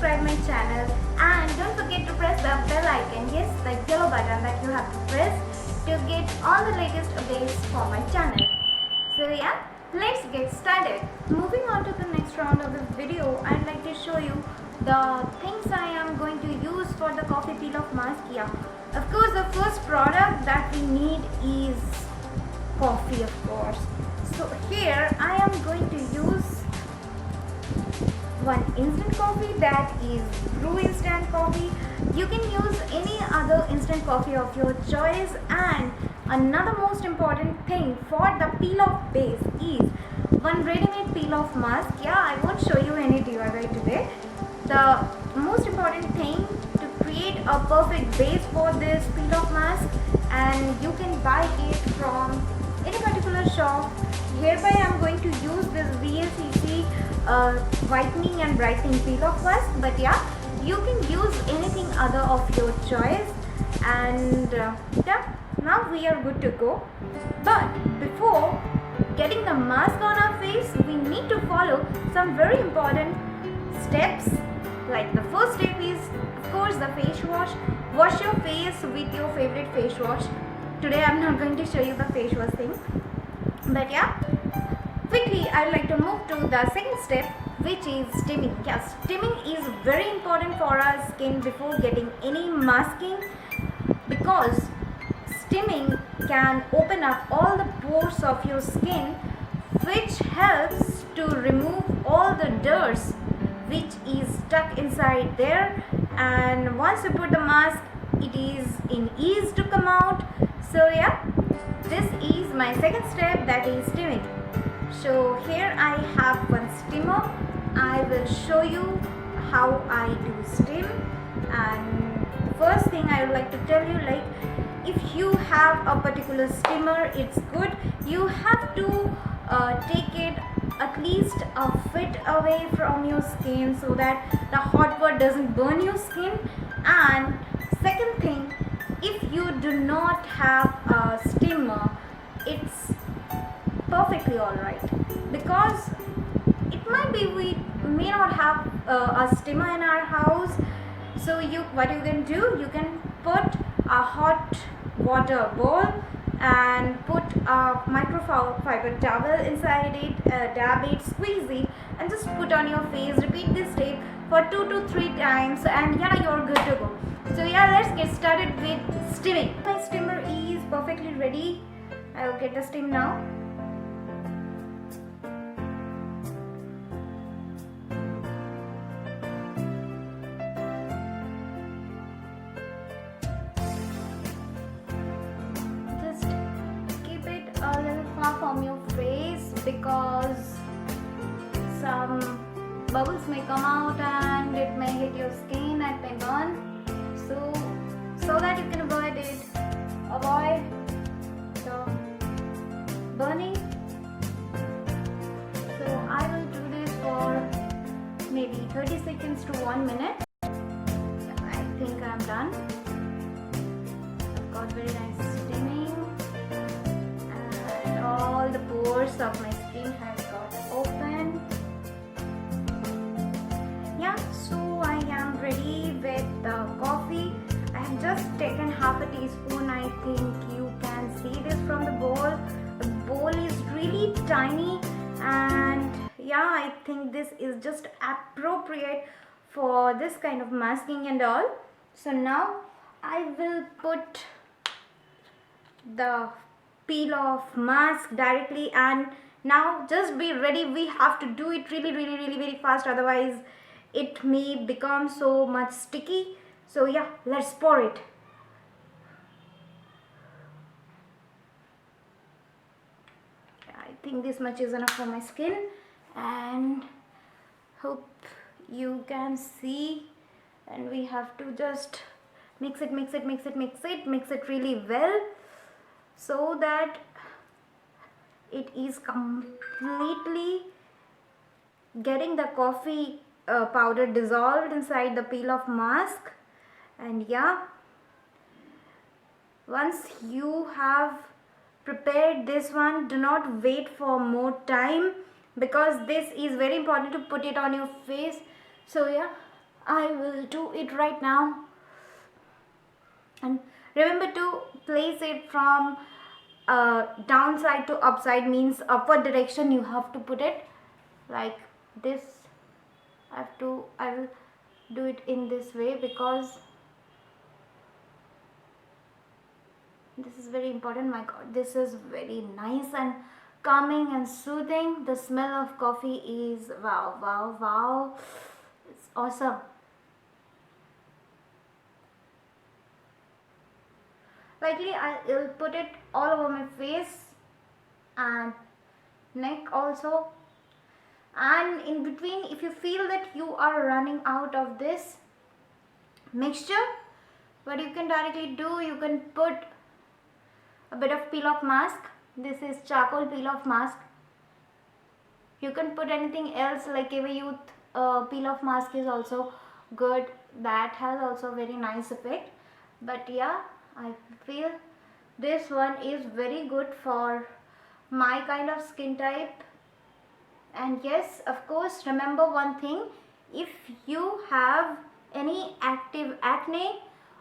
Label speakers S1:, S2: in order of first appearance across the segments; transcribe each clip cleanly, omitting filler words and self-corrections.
S1: subscribe my channel and don't forget to press the bell icon, yes, the yellow button that you have to press to get all the latest updates for my channel. So yeah, let's get started. Moving on to the next round of this video, I'd like to show you the things I am going to use for the coffee peel off mask. Yeah, of course the first product that we need is coffee, of course. So here I am going to use one instant coffee, that is Brew Instant Coffee. You can use any other instant coffee of your choice. And another most important thing for the peel off base is one ready-made peel off mask. Yeah, I won't show you any DIY today. The most important thing to create a perfect base for this peel off mask, and you can buy it from any particular shop. Hereby I am going to use this VLCC whitening and brightening peel off mask, but yeah, you can use anything other of your choice. And yeah, now we are good to go. But before getting the mask on our face, we need to follow some very important steps. Like the first step is, of course, the face wash. Wash your face with your favorite face wash. Today I'm not going to show you the face wash thing, but yeah, quickly I'd like to move to the second step, which is steaming. Yeah, steaming is very important for our skin before getting any masking, because steaming can open up all the pores of your skin, which helps to remove all the dirt which is stuck inside there. And once you put the mask, it is in ease to come out. So yeah, this is my second step, that is steaming. So here I have one steamer. I will show you how I do steam. And first thing I would like to tell you, like, if you have a particular steamer, it's good. You have to take it at least a foot away from your skin so that the hot water doesn't burn your skin. And second thing, if you do not have a steamer, it's perfectly alright, because it might be we may not have a steamer in our house. So what you can do, you can put a hot water bowl and put a microfiber towel inside it, dab it, squeeze it, and just put on your face. Repeat this step for 2 to 3 times, and yeah, you're good to go. So yeah, let's get started with steaming. My steamer is perfectly ready. I will get the steam now. Just keep it a little far from your face, because some bubbles may come out and it may hit your skin, it may burn. So that you can avoid the burning. So I will do this for maybe 30 seconds to 1 minute. I think I'm done. I've got very nice steaming, and all the pores of my skin has got open. Yeah, so I am ready with the coffee. I have just taken half a teaspoon. I think you can see this from the bowl. The bowl is really tiny, and yeah, I think this is just appropriate for this kind of masking and all. So now I will put the peel off mask directly, and now just be ready. We have to do it really very fast, otherwise it may become so much sticky. So yeah, let's pour it. I think this much is enough for my skin, and hope you can see. And we have to just mix it really well, so that it is completely getting the coffee powder dissolved inside the peel off mask. And yeah, once you have prepared this one, do not wait for more time, because this is very important to put it on your face. So yeah, I will do it right now. And remember to place it from downside to upside, means upward direction you have to put it like this. I will do it in this way because this is very important. My god, this is very nice and calming and soothing. The smell of coffee is wow. It's awesome. Lightly I will put it all over my face and neck also. And in between, if you feel that you are running out of this mixture, what you can directly do, you can put a bit of peel off mask. This is charcoal peel off mask. You can put anything else like Eva Youth peel off mask is also good. That has also very nice effect. But yeah, I feel this one is very good for my kind of skin type. And yes, of course, remember one thing, if you have any active acne,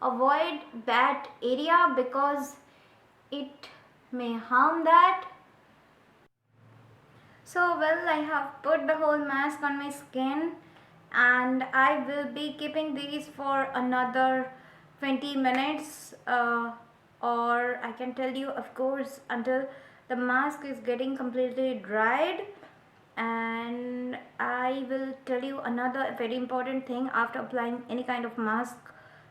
S1: avoid that area because it may harm that. So well, I have put the whole mask on my skin and I will be keeping these for another 20 minutes or I can tell you, of course, until the mask is getting completely dried. And I will tell you another very important thing. After applying any kind of mask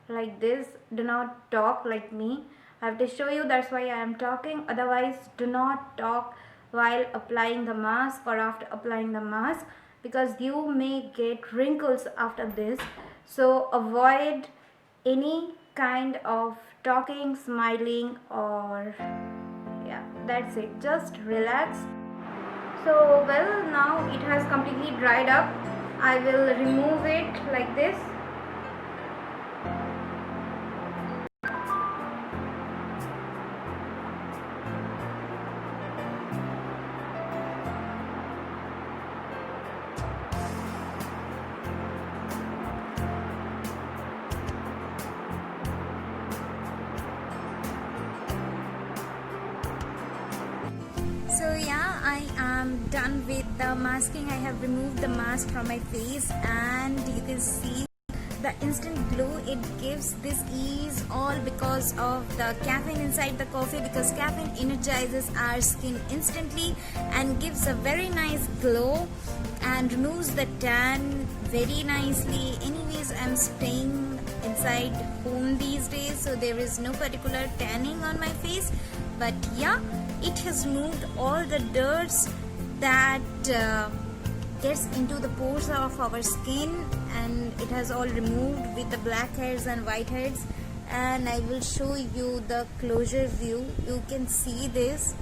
S1: like this, do not talk like me. I have to show you, that's why I am talking. Otherwise, do not talk while applying the mask or after applying the mask, because you may get wrinkles after this. So avoid any kind of talking, smiling, or yeah, that's it. Just relax. So well, now it has completely dried up. I will remove it like this. So yeah, I am done with the masking. I have removed the mask from my face and you can see the instant glow it gives. This is all because of the caffeine inside the coffee, because caffeine energizes our skin instantly and gives a very nice glow and removes the tan very nicely. Anyways, I'm staying inside home these days, so there is no particular tanning on my face, but yeah, it has removed all the dirts that gets into the pores of our skin, and it has all removed with the black hairs and white hairs. And I will show you the closer view. You can see this.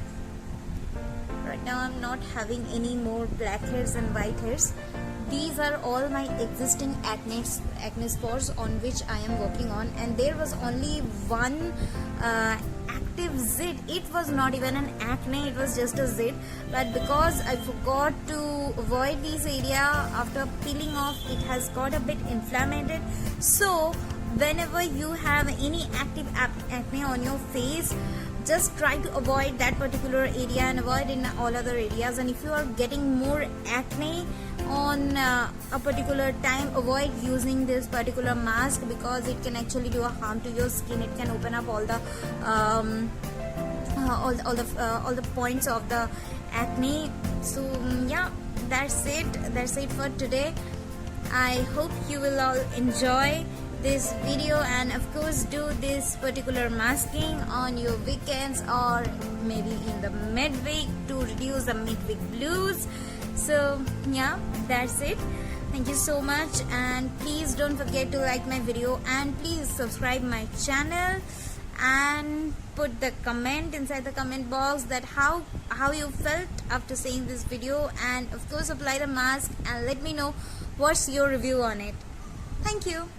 S1: Right now I'm not having any more black hairs and white hairs. These are all my existing acne spores on which I am working on, and there was only one active zit. It was not even an acne, it was just a zit, but because I forgot to avoid this area, after peeling off it has got a bit inflamed. So whenever you have any active acne on your face, just try to avoid that particular area and avoid in all other areas. And if you are getting more acne on a particular time, avoid using this particular mask because it can actually do a harm to your skin. It can open up all the all the points of the acne. So yeah, that's it for today. I hope you will all enjoy this video, and of course do this particular masking on your weekends or maybe in the midweek to reduce the midweek blues. So yeah, that's it. Thank you so much, and please don't forget to like my video and please subscribe my channel and put the comment inside the comment box that how you felt after seeing this video, and of course apply the mask and let me know what's your review on it. Thank you.